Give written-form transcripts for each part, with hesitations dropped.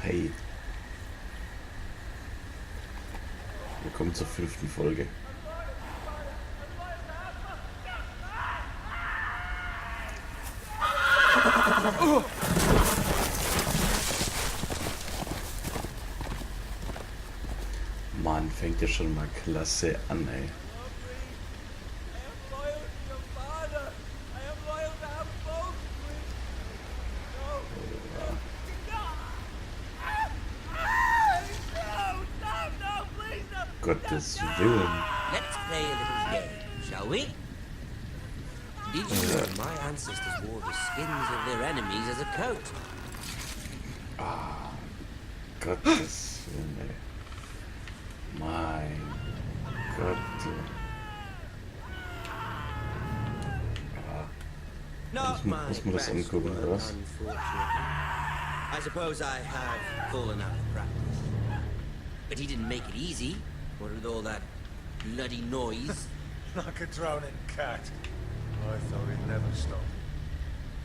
Hey. Willkommen zur 5. Folge. Mann, fängt ja schon mal klasse an, ey. Gottes Willen. Let's play a little game, shall we? Did you know my ancestors wore the skins of their enemies as a coat? Ah, Gottes Willen, ey. Mein Gott. Not my Muss man das angucken, oder was? I suppose I have fallen out of practice. But he didn't make it easy. What with all that bloody noise? Like a drowning cat. I thought he'd never stop.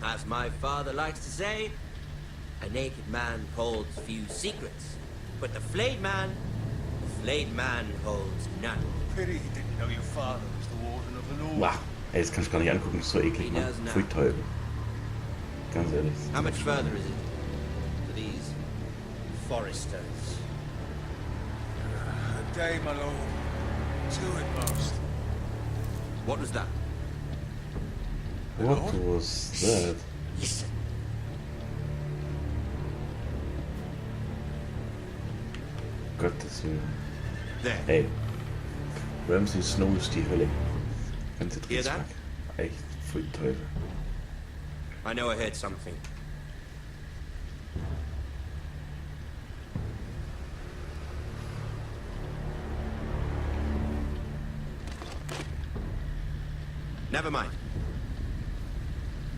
As my father likes to say, a naked man holds few secrets. But the flayed man holds none. Pity he didn't know your father was the warden of the North. Wow. Ey, das kann ich gar nicht angucken, das ist so eklig, ne? Pfui Teufel. Ganz ehrlich. How much further is it to these foresters? A day, my lord. 2 at most. What was that? What was that? Listen. Gottes Willen. There. Ey. Ramsay Snow ist die Hölle. Ganze Hear that? Dreckspack. Echt, pfui Teufel. I know I heard something. Never mind.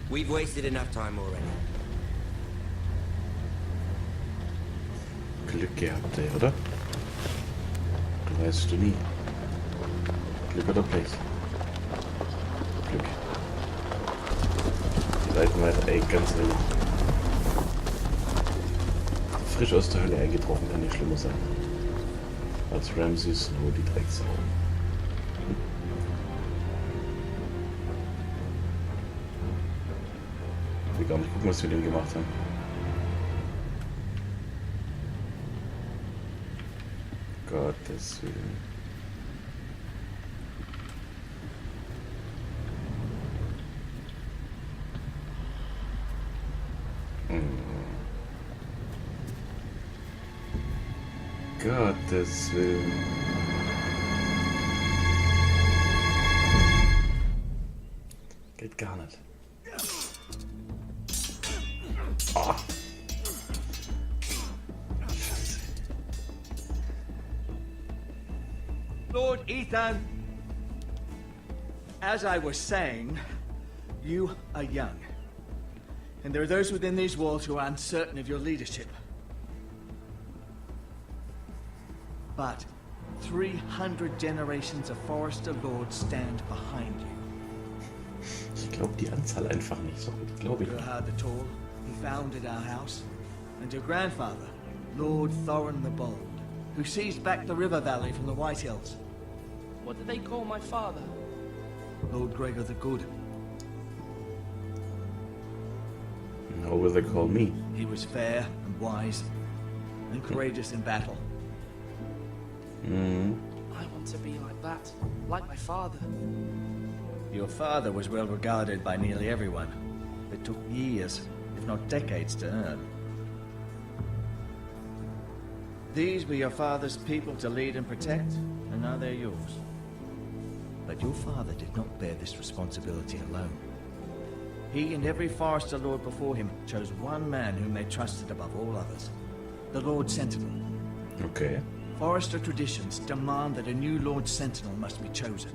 We've wasted enough time already. Glück gehabt, ey, oder? Du weißt du nie. Glück oder Pech? Glück. Die Seiten weiter, ey, ganz ehrlich. Frisch aus der Hölle eingetroffen kann nicht schlimmer sein. Als Ramsay Snow die Drecksau. Ich will gar nicht gucken, was wir mit dem gemacht haben. Gottes Willen. Gottes Willen. Geht gar nicht. Oh. Scheiße. Lord Ethan, as I was saying, you are young. And there are those within these walls who are uncertain of your leadership. But 300 generations of Forester Lords stand behind you. Ich glaube die Anzahl einfach nicht so gut, glaube ich. Gerhard the Tall, he founded our house. And your grandfather, Lord Thorin the Bold, who seized back the river valley from the White Hills. What did they call my father? Lord Gregor the Good. How will they call me? He was fair and wise and courageous in battle. I want to be like that, like my father. Your father was well regarded by nearly everyone. It took years, if not decades, to earn. These were your father's people to lead and protect, and now they're yours. But your father did not bear this responsibility alone. He and every Forester Lord before him chose one man whom they trusted above all others, the Lord Sentinel. Okay. Forester traditions demand that a new Lord Sentinel must be chosen.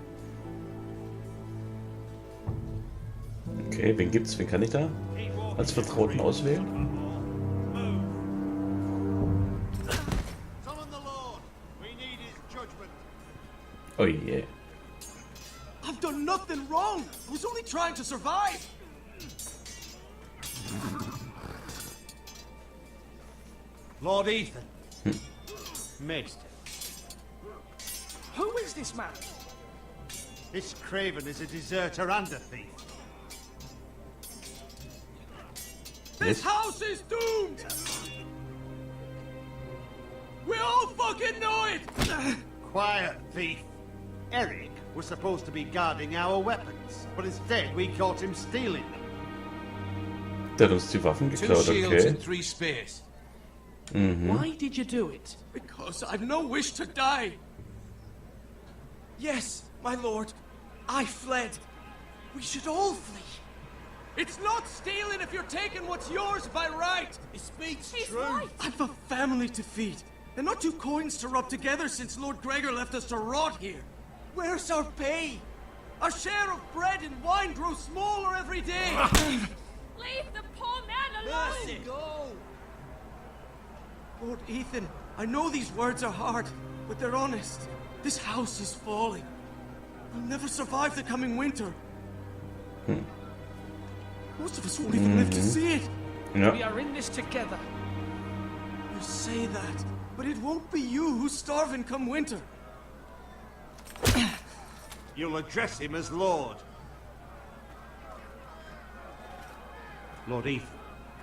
Okay, wen gibt's? Wen kann ich da als Vertrauten auswählen? Oh yeah. I've done nothing wrong! I was only trying to survive! Lord Ethan. Maester. Who is this man? This Craven is a deserter and a thief. This house is doomed! We all fucking know it! Quiet, thief. Eric was supposed to be guarding our weapons, but instead we caught him stealing them. Der hat uns die Waffen 2 geklaut, shields okay. and 3 spears. Why did you do it? Because I've no wish to die. Yes, my lord. I fled. We should all flee. It's not stealing if you're taking what's yours by right. He speaks true. I've a family to feed, and not 2 coins to rub together since Lord Gregor left us to rot here. Where's our pay? Our share of bread and wine grows smaller every day. Leave the poor man alone! Mercy, go! Lord Ethan, I know these words are hard, but they're honest. This house is falling. We'll never survive the coming winter. Most of us won't even live to see it. We Ja. are in this together. You say that, but it won't be you who's starving come winter. You'll address him as Lord. Lord Ethan,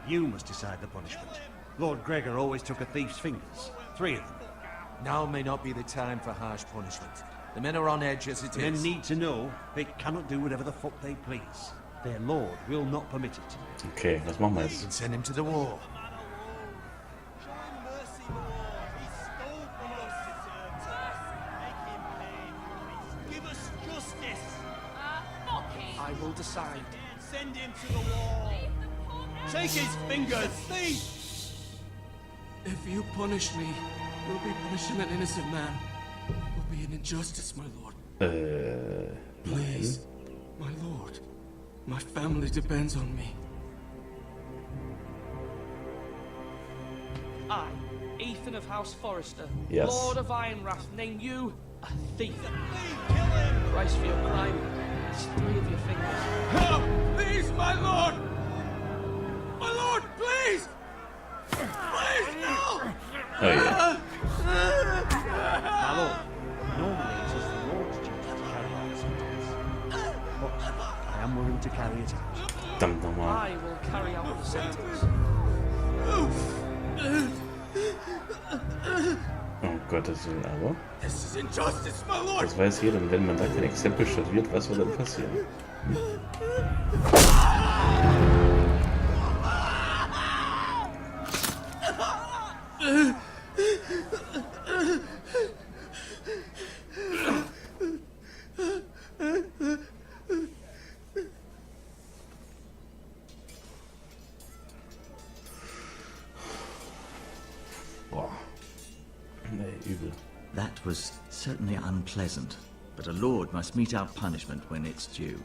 you must decide the punishment. Lord Gregor always took a thief's fingers. 3 of them. Now may not be the time for harsh punishment. The men are on edge as it The men is. need to know they cannot do whatever the fuck they please. Their lord will not permit it. Okay, was machen wir You jetzt? can send him to the war. Fucking I will decide. Send him to the wall. leave the poor man Take his fingers, thief! If you punish me, you'll be punishing an innocent man. It will be an injustice, my lord. Please, my lord. My family depends on me. I, Ethan of House Forrester, Yes. Lord of Ironrath, name you a thief. Price for your crime is 3 of your fingers. Help! Please, my lord! My lord, please! Please, no! Oh yeah. My lord, normally it is the Lord's duty to carry out the sentence. But I am willing to carry it out. Verdammt nochmal. I will carry out the sentence. Oh Gottes Willen, aber. This is injustice, my lord! Das weiß jeder, und wenn man da kein Exempel statuiert, was soll dann passieren? Boah. Nee, übel. That was certainly unpleasant, but a lord must mete out punishment when it's due.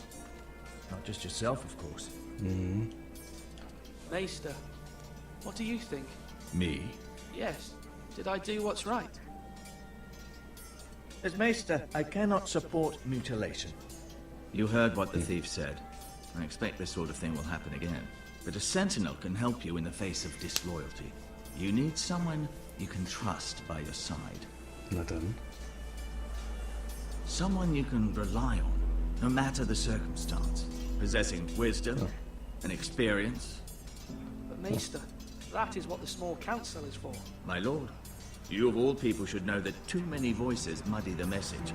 Not just yourself, of course. Maester, what do you think? Me? Yes. Did I do what's right? As Maester, I cannot support mutilation. You heard what the thief said. I expect this sort of thing will happen again. But a sentinel can help you in the face of disloyalty. You need someone you can trust by your side. Na dann. Someone you can rely on, no matter the circumstance. Possessing wisdom and experience. But Maester, that is what the small council is for. My lord, you of all people should know that too many voices muddy the message.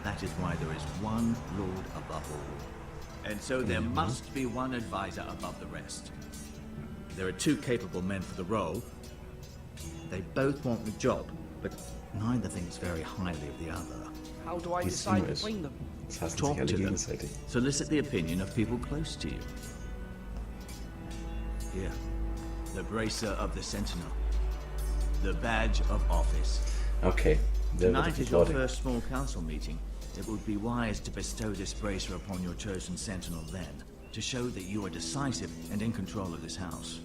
That is why there is one lord above all. And so there must be one advisor above the rest. There are 2 capable men for the role. They both want the job, but neither thinks very highly of the other. How do I Wie es decide immer ist. between them? Das hassen sich Talk alle to them. gegenseitig. Solicit the opinion of people close to you. Here, the bracer of the sentinel. The badge of office. Okay. Der wird Tonight richtig is your lautig. first small council meeting. It would be wise to bestow this bracer upon your chosen sentinel then, to show that you are decisive and in control of this house.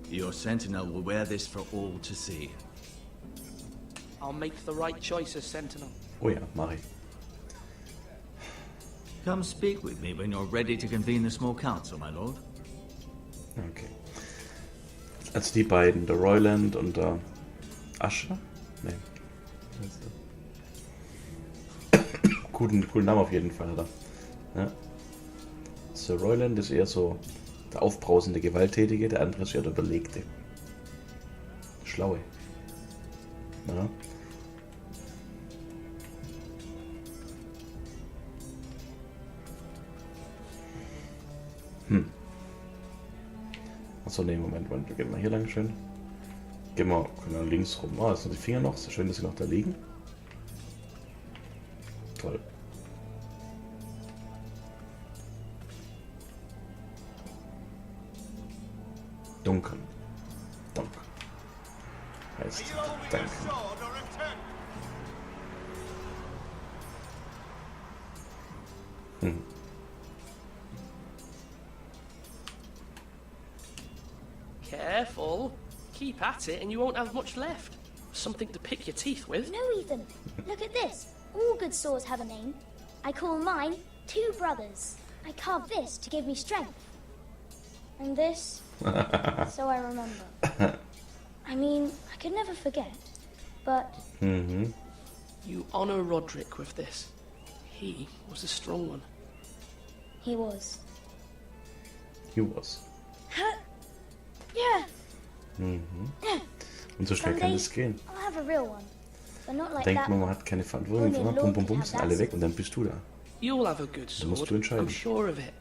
Your sentinel will wear this for all to see. I'll make the right choice as sentinel. Oh ja, mach ich. Come speak with me when you're ready to convene the small council, my lord. Okay. Also die beiden, der Royland und der Ascher? Nee. Coolen Namen auf jeden Fall, oder? Ja. Sir Royland ist eher so der aufbrausende Gewalttätige, der andere ist eher der Überlegte. Schlaue. Ja. Achso, ne, Moment, gehen wir hier lang schön. Können wir links rum. Ah, das sind die Finger noch. So schön, dass sie noch da liegen. Toll. Dunkel. Heißt Dunkel. Careful. Keep at it and you won't have much left. Something to pick your teeth with. No, Ethan. Look at this. All good swords have a name. I call mine Two Brothers. I carved this to give me strength. And this, so I remember. I mean, I could never forget, but... You honor Roderick with this. He was a strong one. He was. He was. Yeah. Und so schnell kann es gehen. I'll have a real one, but not like Denkt that. man hat keine Verantwortung, sondern bum bum bum, sind alle weg und dann bist du da. You'll have a good Dann musst sword. du entscheiden, I'm sure of it.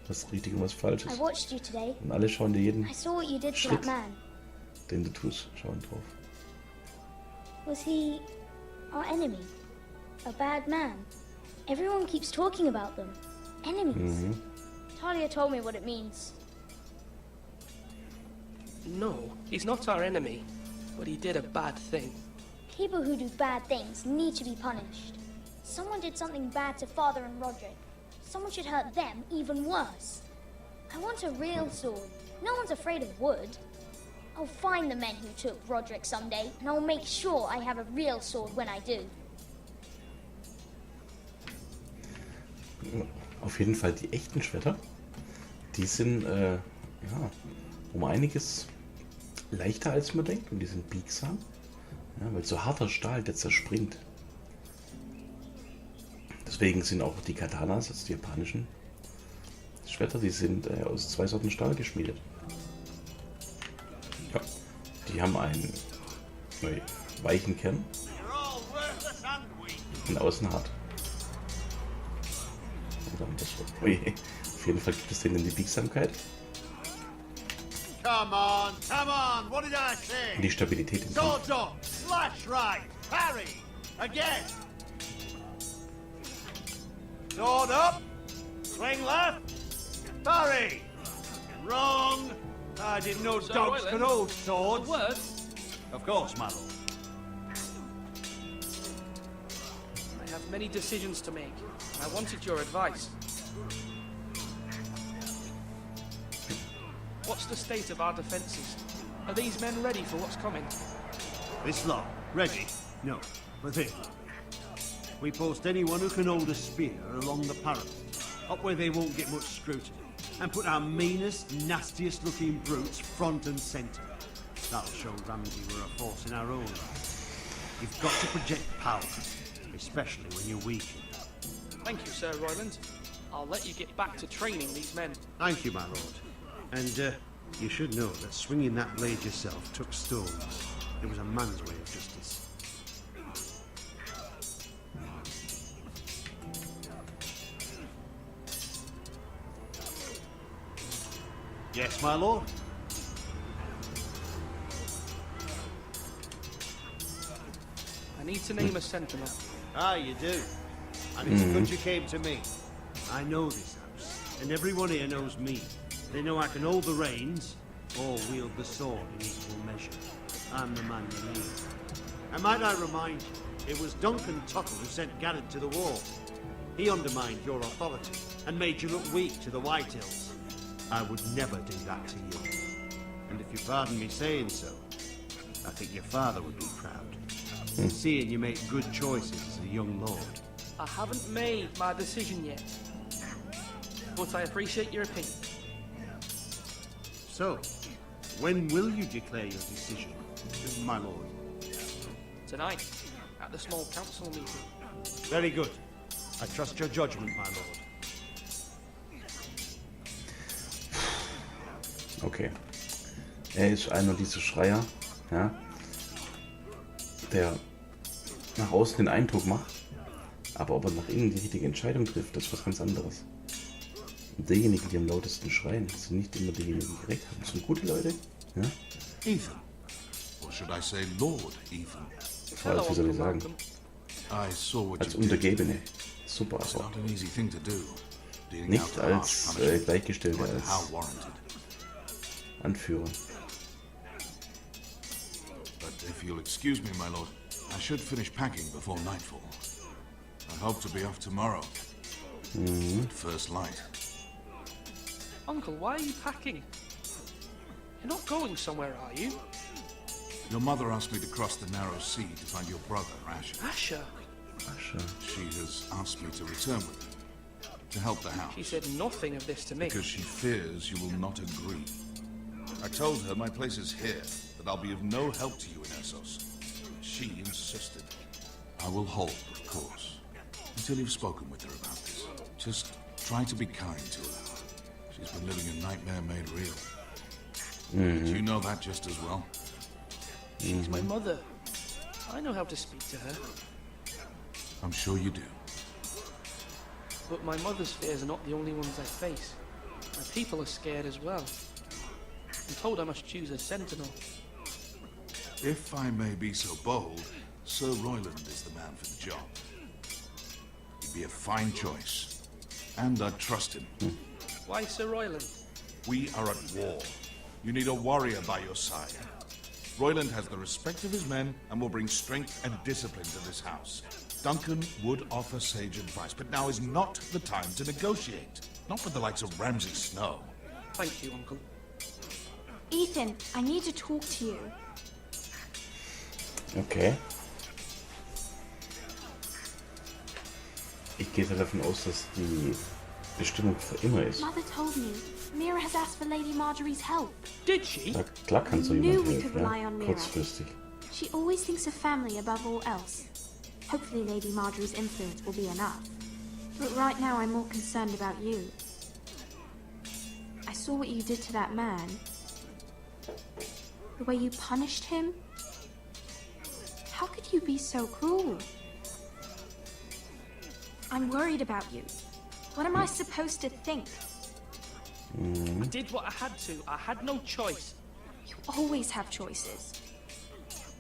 was richtig und was falsch I ist. watched you today. Und alle schauen dir jeden I saw what you did to Schritt, that man. den du tust, schauen drauf. Was he our enemy? A bad man? Everyone keeps talking about them. Enemies. Talia told me what it means. No, he's not our enemy, but he did a bad thing. People who do bad things need to be punished. Someone did something bad to Father and Roderick. Someone should hurt them even worse. I want a real sword. No one's afraid of wood. I'll find the men who took Roderick someday, and I'll make sure I have a real sword when I do. Auf jeden Fall die echten Schwerter, die sind ja, um einiges leichter als man denkt und die sind biegsam, ja, weil so harter Stahl, der zerspringt. Deswegen sind auch die Katanas, also die japanischen Schwerter, die sind aus 2 Sorten Stahl geschmiedet. Ja, die haben einen weichen Kern und außen hart. Und dann das, auf jeden Fall gibt es denen die Biegsamkeit Come on, what did I say? und die Stabilität im Kampf. Sword up, slash right, parry, again. Sword up, swing left, parry. Wrong. I didn't know Sir dogs Royland, could hold A swords. word? Of course, my lord. I have many decisions to make. I wanted your advice. What's the state of our defences? Are these men ready for what's coming? This lot, ready? No, but this. We post anyone who can hold a spear along the parapet, up where they won't get much scrutiny, and put our meanest, nastiest looking brutes front and centre. That'll show Ramsay we're a force in our own right. You've got to project power, especially when you're weak. Thank you, Sir Royland. I'll let you get back to training these men. Thank you, my lord. And you should know that swinging that blade yourself took stones. It was a man's way of justice. Yes, my lord. I need to name a sentinel. Ah, you do. And it's good you came to me. I know this house, and everyone here knows me. They know I can hold the reins or wield the sword in equal measure. I'm the man you need. And might I remind you, it was Duncan Tuttle who sent Garrett to the war. He undermined your authority and made you look weak to the Whitehills. I would never do that to you. And if you pardon me saying so, I think your father would be proud. Seeing you make good choices as a young lord. I haven't made my decision yet, but I appreciate your opinion. So, When will you declare your decision, my lord? Tonight, at the small council meeting. Very good. I trust your judgment, my lord. Okay. Er ist einer dieser Schreier, ja, der nach außen den Eindruck macht, aber ob er nach innen die richtige Entscheidung trifft, das ist was ganz anderes. Und diejenigen, die am lautesten schreien, sind nicht immer diejenigen, die recht haben. Das sind gute Leute, ja. Ethan. Or should I say Lord Ethan? Wie soll ich sagen? I saw what Als you did. Untergebene. Super, It's aber not an easy thing to do. Dealing nicht out the harsh als punishment, Gleichgestellte, no matter als how warranted. Anführer. But if you'll excuse me, my lord, I should finish packing before nightfall. I hope to be off tomorrow. At first light. Uncle, why are you packing? You're not going somewhere, are you? Your mother asked me to cross the narrow sea to find your brother, Asher. Asher? Asher. She has asked me to return with him, to help the house. She said nothing of this to me. Because she fears you will not agree. I told her my place is here, that I'll be of no help to you in Essos. She insisted. I will hold, of course, until you've spoken with her about this. Just try to be kind to her. She's been living a nightmare made real. Do you know that just as well? She's my mother. I know how to speak to her. I'm sure you do. But my mother's fears are not the only ones I face. My people are scared as well. I'm told I must choose a sentinel. If I may be so bold, Sir Royland is the man for the job. He'd be a fine choice. And I'd trust him. Why Sir Royland? We are at war. You need a warrior by your side. Royland has the respect of his men and will bring strength and discipline to this house. Duncan would offer sage advice, but now is not the time to negotiate. Not with the likes of Ramsay Snow. Thank you, Uncle. Ethan, I need to talk to you. Okay. Ich gehe davon aus, dass die Bestimmung für immer ist. Mother told me Mira has asked for Lady Marjorie's help. Did she? Ja, klar kann so I knew jemand we could helfen, rely ja? on Mira. Kurzfristig. She always thinks of family above all else. Hopefully Lady Marjorie's influence will be enough. But right now I'm more concerned about you. I saw what you did to that man. The way you punished him. How could you be so cruel? I'm worried about you. What am I supposed to think? I did what I had to. I had no choice. You always have choices.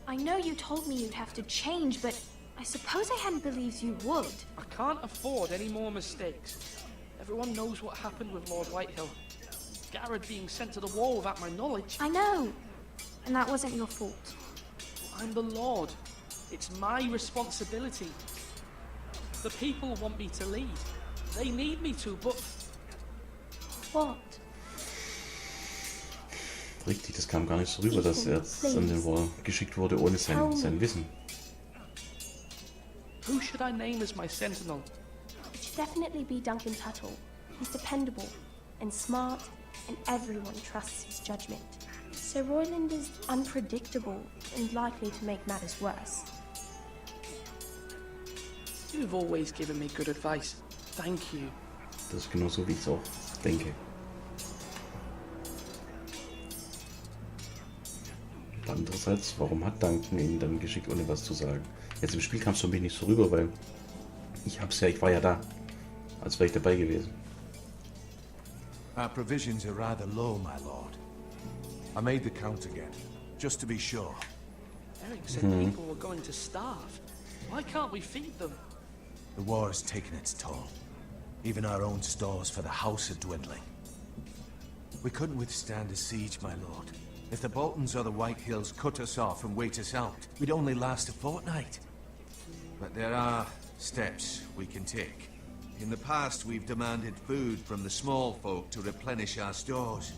I know you told me you'd have to change, but I suppose I hadn't believed you would. I can't afford any more mistakes. Everyone knows what happened with Lord Whitehill. Garrett being sent to the wall without my knowledge. I know. And that wasn't your fault. I'm the Lord. It's my responsibility. The people want me to lead. They need me to, but... What? Richtig, das kam gar nicht so rüber, dass er an den Wall geschickt wurde ohne sein Wissen. Who should I name as my sentinel? It should definitely be Duncan Tuttle. He's dependable and smart, and everyone trusts his judgment. Sir Royland is unpredictable and likely to make matters worse. You've always given me good advice. Thank you. Das ist genauso, wie ich es auch denke. Und andererseits, warum hat Duncan ihn dann geschickt, ohne was zu sagen? Jetzt im Spiel kam es für mich nicht so rüber, weil ich war ja da, als wäre ich dabei gewesen. Our provisions are rather low, my lord. I made the count again, just to be sure. Eric said people were going to starve. Why can't we feed them? The war has taken its toll. Even our own stores for the house are dwindling. We couldn't withstand a siege, my lord. If the Boltons or the Whitehills cut us off and wait us out, we'd only last a fortnight. But there are steps we can take. In the past, we've demanded food from the small folk to replenish our stores.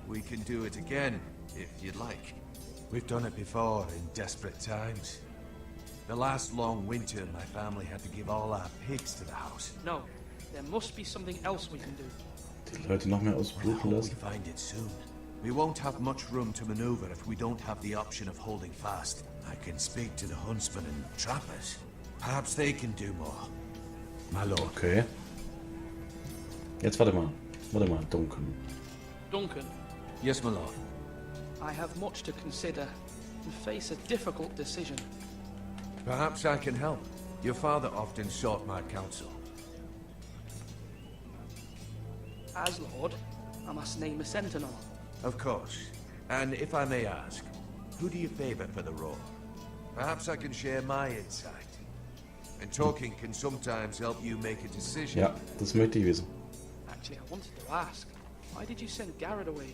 We can do it again, if you'd like. We've done it before in desperate times. The last long winter, my family had to give all our pigs to the house. No, there must be something else we can do. Die Leute noch mehr I ausbluten hope we lassen. find it soon. We won't have much room to maneuver if we don't have the option of holding fast. I can speak to the huntsmen and trappers. Perhaps they can do more. My lord. Okay. Jetzt warte mal, Duncan. Duncan, Yes, my lord. I have much to consider and face a difficult decision. Perhaps I can help. Your father often sought my counsel. As Lord, I must name a sentinel. Of course. And if I may ask, who do you favor for the role? Perhaps I can share my insight. And talking can sometimes help you make a decision. Ja, das möchte ich wissen. Actually, I wanted to ask, why did you send Garrett away?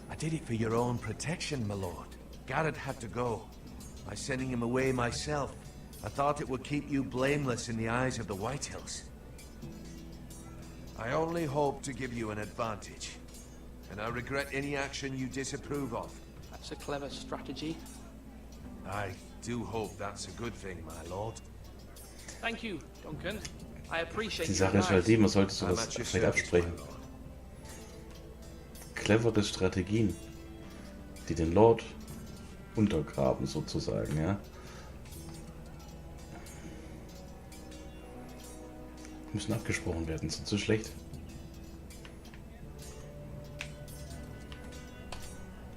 I did it for your own protection, my lord. Garrett had to go. By sending him away myself, I thought it would keep you blameless in the eyes of the Whitehills. I only hope to give you an advantage. And I regret any action you disapprove of. That's a clever strategy. I do hope that's a good thing, my lord. Thank you, Duncan. I appreciate Die your Sache ist halt advice. die, man sollte sowas vielleicht absprechen. Clevere Strategien, die den Lord untergraben sozusagen, ja. Müssen abgesprochen werden, sonst so schlecht.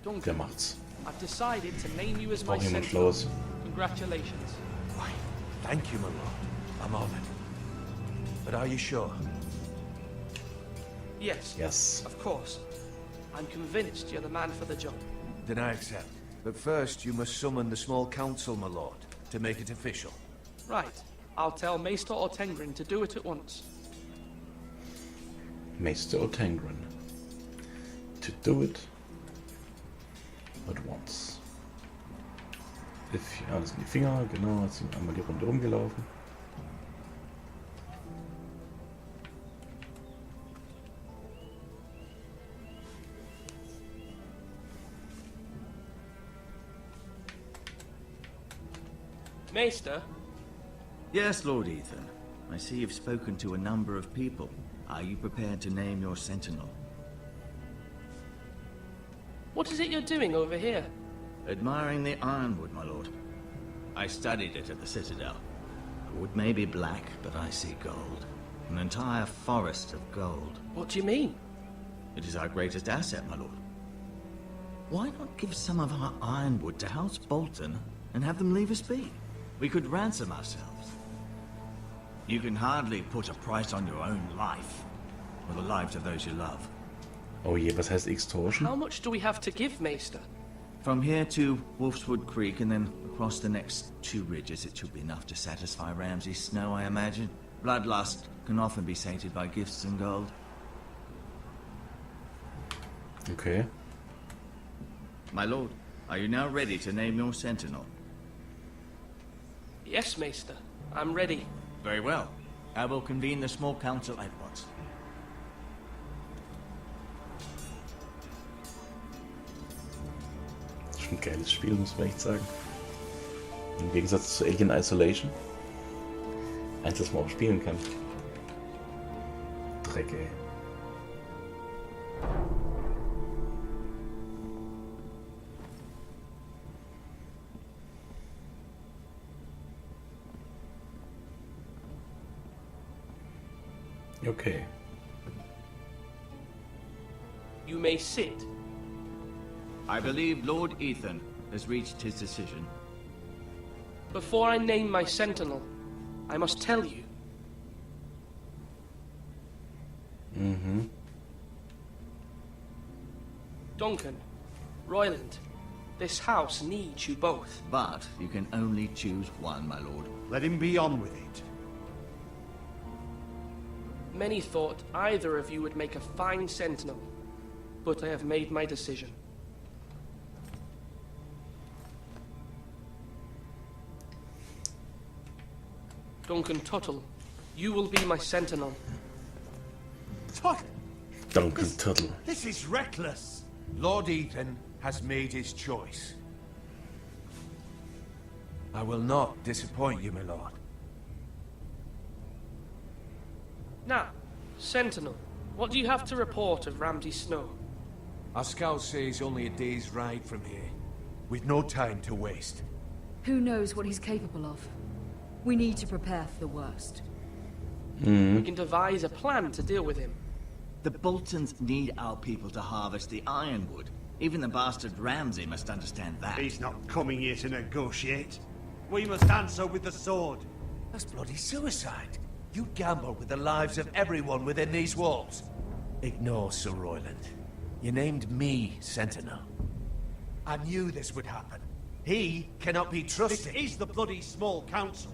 Wer Duncan, macht's? I've decided to name you as my Braucht jemand sentinel. Schlaues. Congratulations. Why, thank you, my lord. I'm honored. But are you sure? Yes. Yes. Of course. I'm convinced you're the man for the job. Then I accept. But first, you must summon the small council, my lord, to make it official. Right. I'll tell Maester Ortengrin to do it at once. Maester Otengrin. To do it at once. Alles in die Finger, genau, jetzt sind wir einmal die Runde rumgelaufen. Maester? Yes, Lord Ethan. I see you've spoken to a number of people. Are you prepared to name your sentinel? What is it you're doing over here? Admiring the ironwood, my lord. I studied it at the Citadel. The wood may be black, but I see gold. An entire forest of gold. What do you mean? It is our greatest asset, my lord. Why not give some of our ironwood to House Bolton and have them leave us be? We could ransom ourselves. You can hardly put a price on your own life, or the lives of those you love. Oh je, was heißt Extortion? How much do we have to give, Maester? From here to Wolfswood Creek and then across the next 2 ridges, it should be enough to satisfy Ramsay Snow, I imagine. Bloodlust can often be sated by gifts and gold. Okay. My lord, are you now ready to name your sentinel? Yes, Maester. I'm ready. Very well. I will convene the small council at once. Das ist ein geiles Spiel, muss man echt sagen. Im Gegensatz zu Alien Isolation. Eins, das man auch spielen kann. Dreck, ey. Okay. You may sit. I believe Lord Ethan has reached his decision. Before I name my sentinel, I must tell you. Mm-hmm. Duncan, Royland, this house needs you both. But you can only choose one, my lord. Let him be on with it. Many thought either of you would make a fine sentinel, but I have made my decision. Duncan Tuttle, you will be my sentinel. Duncan Tuttle. This is reckless. Lord Ethan has made his choice. I will not disappoint you, my lord. Now, Sentinel, what do you have to report of Ramsay Snow? Our scouts say he's only a day's ride from here. We've no time to waste. Who knows what he's capable of? We need to prepare for the worst. We can devise a plan to deal with him. The Boltons need our people to harvest the ironwood. Even the bastard Ramsay must understand that. He's not coming here to negotiate. We must answer with the sword. That's bloody suicide. You gamble with the lives of everyone within these walls. Ignore Sir Royland. You named me Sentinel. I knew this would happen. He cannot be trusted. This is the bloody small council.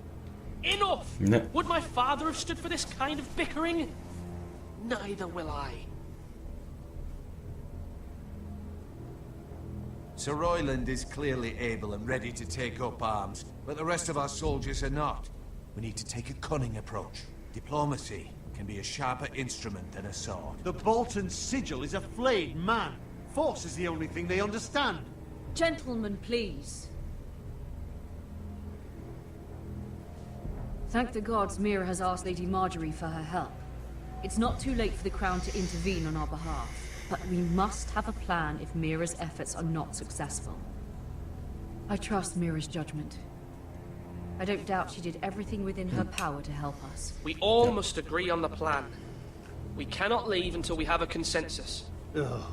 Enough! No. Would my father have stood for this kind of bickering? Neither will I. Sir Royland is clearly able and ready to take up arms, but the rest of our soldiers are not. We need to take a cunning approach. Diplomacy can be a sharper instrument than a sword. The Bolton sigil is a flayed man. Force is the only thing they understand. Gentlemen, please. Thank the gods Mira has asked Lady Marjorie for her help. It's not too late for the Crown to intervene on our behalf, but we must have a plan if Mira's efforts are not successful. I trust Mira's judgment. I don't doubt she did everything within her power to help us. We all must agree on the plan. We cannot leave until we have a consensus. Ugh.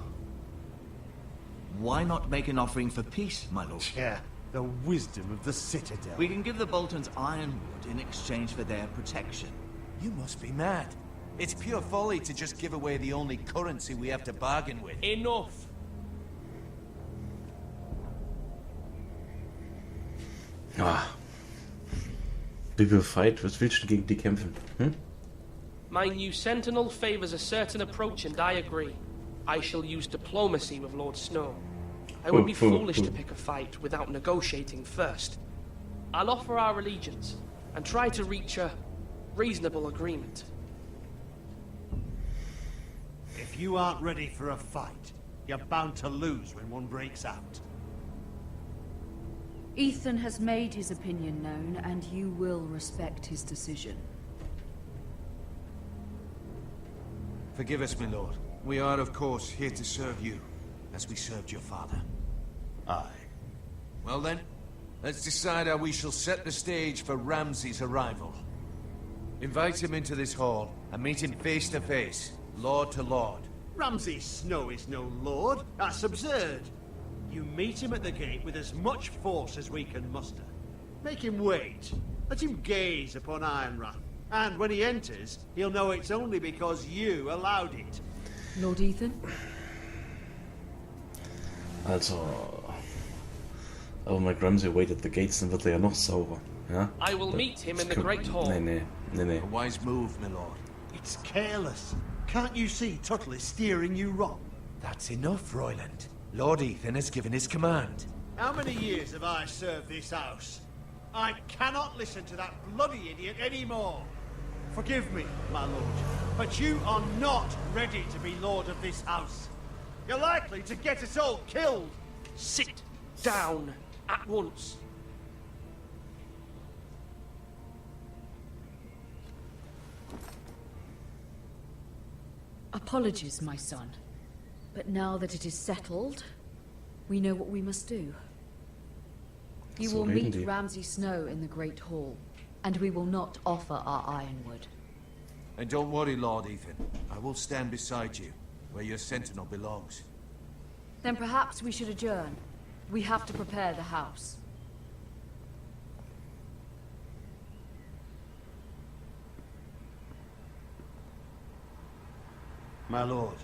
Why not make an offering for peace, my lord? Yeah, the wisdom of the Citadel. We can give the Boltons ironwood in exchange for their protection. You must be mad. It's pure folly to just give away the only currency we have to bargain with. Enough! Ah. We will fight. Was willst du gegen die kämpfen? Hm? My new sentinel favors a certain approach, and I agree. I shall use diplomacy with Lord Snow. I would be foolish to pick a fight without negotiating first. I'll offer our allegiance and try to reach a reasonable agreement. If you aren't ready for a fight, you're bound to lose when one breaks out. Ethan has made his opinion known, and you will respect his decision. Forgive us, my lord. We are, of course, here to serve you, as we served your father. Aye. Well then, let's decide how we shall set the stage for Ramsay's arrival. Invite him into this hall, and meet him face to face, lord to lord. Ramsay Snow is no lord. That's absurd. You meet him at the gate with as much force as we can muster. Make him wait. Let him gaze upon Ironrath. And when he enters, he'll know it's only because you allowed it. Lord Ethan? Also... Aber Mike Ramsay wait at the gates, dann wird er ja noch saurer. Ja? I will meet him in the Great Hall. Nee. A wise move, my lord. It's careless. Can't you see Tuttle is steering you wrong? That's enough, Royland. Lord Ethan has given his command. How many years have I served this house? I cannot listen to that bloody idiot anymore. Forgive me, my lord, but you are not ready to be lord of this house. You're likely to get us all killed. Sit down at once. Apologies, my son. But now that it is settled, we know what we must do. You will meet Ramsay Snow in the Great Hall, and we will not offer our ironwood. And don't worry, Lord Ethan. I will stand beside you, where your sentinel belongs. Then perhaps we should adjourn. We have to prepare the house. My lord,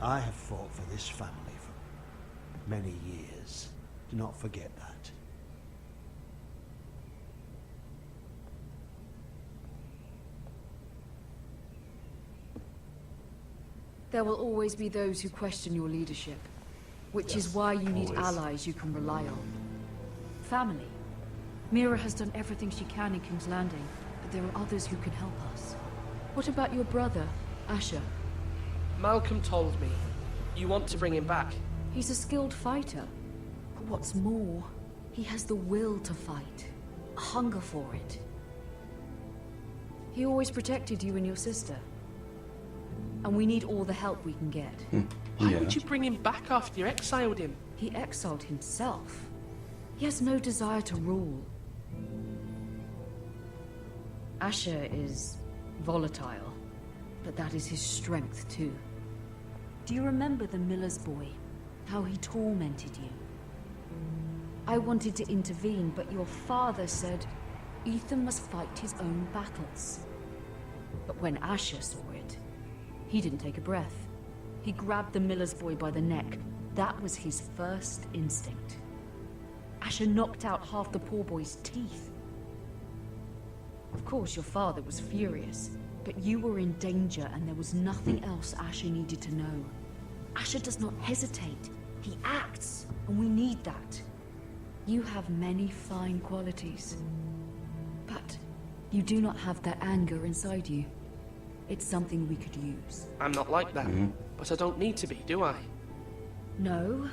I have fought for this family for many years. Do not forget that. There will always be those who question your leadership, which is why you need allies you can rely on. Family. Mira has done everything she can in King's Landing, but there are others who can help us. What about your brother, Asher? Malcolm told me. You want to bring him back? He's a skilled fighter. But what's more, he has the will to fight. A hunger for it. He always protected you and your sister. And we need all the help we can get. Why would you bring him back after you exiled him? He exiled himself. He has no desire to rule. Asher is volatile, but that is his strength too. Do you remember the miller's boy? How he tormented you? I wanted to intervene, but your father said Ethan must fight his own battles. But when Asher saw it, he didn't take a breath. He grabbed the miller's boy by the neck. That was his first instinct. Asher knocked out half the poor boy's teeth. Of course, your father was furious, but you were in danger and there was nothing else Asher needed to know. Asher does not hesitate. He acts, and we need that. You have many fine qualities, but you do not have that anger inside you. It's something we could use. I'm not like that, but I don't need to be, do I? No,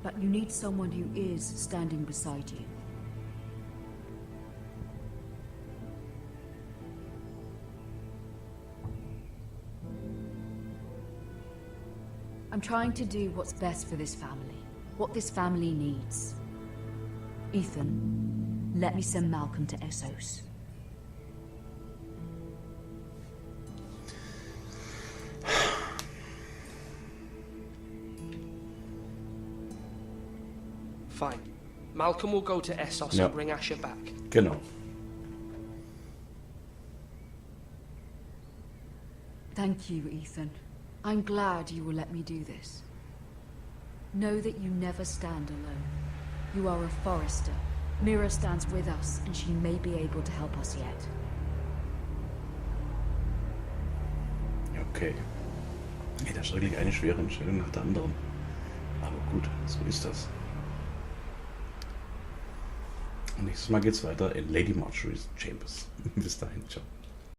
but you need someone who is standing beside you. I'm trying to do what's best for this family, what this family needs. Ethan, let me send Malcolm to Essos. Fine. Malcolm will go to Essos and bring Asher back. Genau. Thank you, Ethan. I'm glad you will let me do this. Know that you never stand alone. You are a Forester. Mira stands with us, and she may be able to help us yet. Okay. Nee, das ist wirklich eine schwere Entscheidung nach der anderen. Aber gut, so ist das. Und nächstes Mal geht's weiter in Lady Marjorie's Chambers. Bis dahin, ciao.